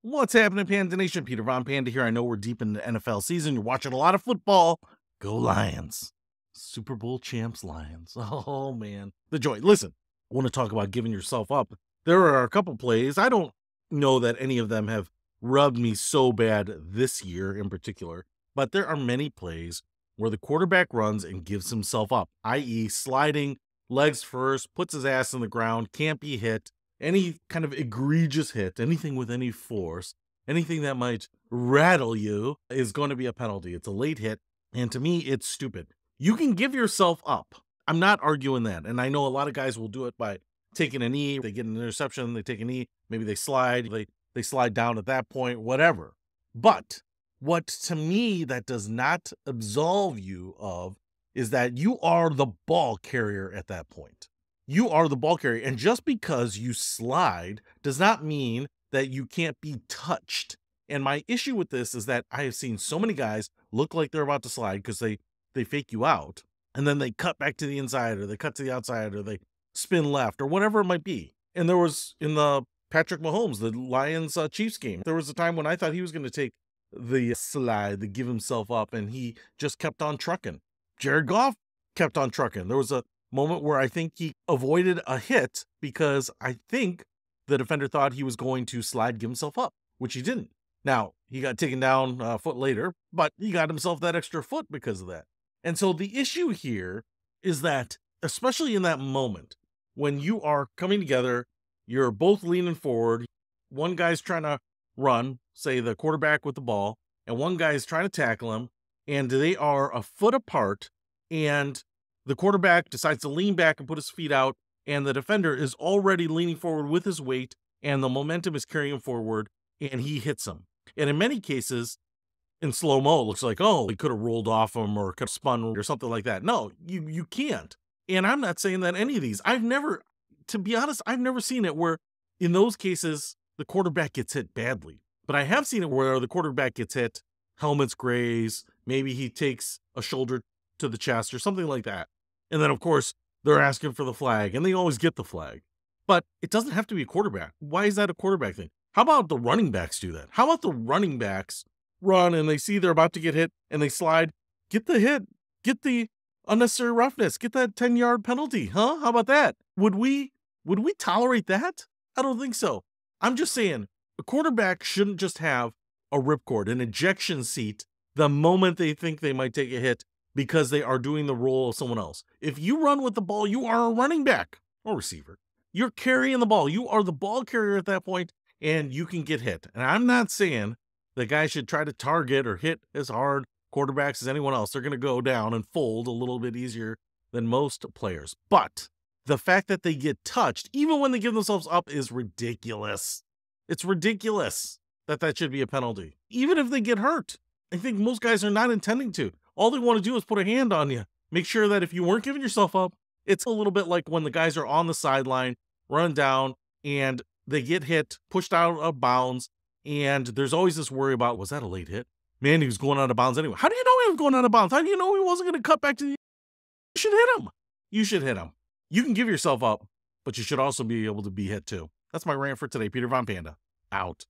What's happening, Panda Nation? Peter Von Panda here. I know we're deep in the NFL season. You're watching a lot of football. Go Lions. Super Bowl champs, Lions. Oh, man. The joy. Listen, I want to talk about giving yourself up. There are a couple plays. I don't know that any of them have rubbed me so bad this year in particular, but there are many plays where the quarterback runs and gives himself up, i.e., sliding legs first, puts his ass in the ground, can't be hit. Any kind of egregious hit, anything with any force, anything that might rattle you is going to be a penalty. It's a late hit. And to me, it's stupid. You can give yourself up. I'm not arguing that. And I know a lot of guys will do it by taking a knee. They get an interception, they take a knee, maybe they slide, they slide down at that point, whatever. But what to me that does not absolve you of is that you are the ball carrier at that point. You are the ball carrier. And just because you slide does not mean that you can't be touched. And my issue with this is that I have seen so many guys look like they're about to slide because they fake you out. And then they cut back to the inside, or they cut to the outside, or they spin left, or whatever it might be. And there was in the Patrick Mahomes, the Lions Chiefs game, there was a time when I thought he was going to take the slide, to give himself up, and he just kept on trucking. Jared Goff kept on trucking. There was a moment where I think he avoided a hit because I think the defender thought he was going to slide, give himself up, which he didn't. Now, he got taken down a foot later, but he got himself that extra foot because of that. And so the issue here is that, especially in that moment, when you are coming together, you're both leaning forward, one guy's trying to run, say the quarterback with the ball, and one guy's trying to tackle him, and they are a foot apart, and the quarterback decides to lean back and put his feet out, and the defender is already leaning forward with his weight, and the momentum is carrying him forward, and he hits him. And in many cases, in slow-mo, it looks like, oh, he could have rolled off him or could have spun or something like that. No, you can't. And I'm not saying that any of these. To be honest, I've never seen it where in those cases, the quarterback gets hit badly. But I have seen it where the quarterback gets hit, helmets graze, maybe he takes a shoulder to the chest or something like that. And then, of course, they're asking for the flag, and they always get the flag. But it doesn't have to be a quarterback. Why is that a quarterback thing? How about the running backs do that? How about the running backs run and they see they're about to get hit and they slide? Get the hit. Get the unnecessary roughness. Get that 10-yard penalty. Huh? How about that? Would we tolerate that? I don't think so. I'm just saying, a quarterback shouldn't just have a ripcord, an ejection seat, the moment they think they might take a hit because they are doing the role of someone else. If you run with the ball, you are a running back or receiver. You're carrying the ball. You are the ball carrier at that point, and you can get hit. And I'm not saying the guy should try to target or hit as hard quarterbacks as anyone else. They're going to go down and fold a little bit easier than most players. But the fact that they get touched, even when they give themselves up, is ridiculous. It's ridiculous that should be a penalty. Even if they get hurt, I think most guys are not intending to. All they want to do is put a hand on you. Make sure that if you weren't giving yourself up, it's a little bit like when the guys are on the sideline, run down, and they get hit, pushed out of bounds, and there's always this worry about, was that a late hit? Man, he was going out of bounds anyway. How do you know he was going out of bounds? How do you know he wasn't going to cut back to the... You should hit him. You should hit him. You can give yourself up, but you should also be able to be hit too. That's my rant for today. Peter Von Panda, out.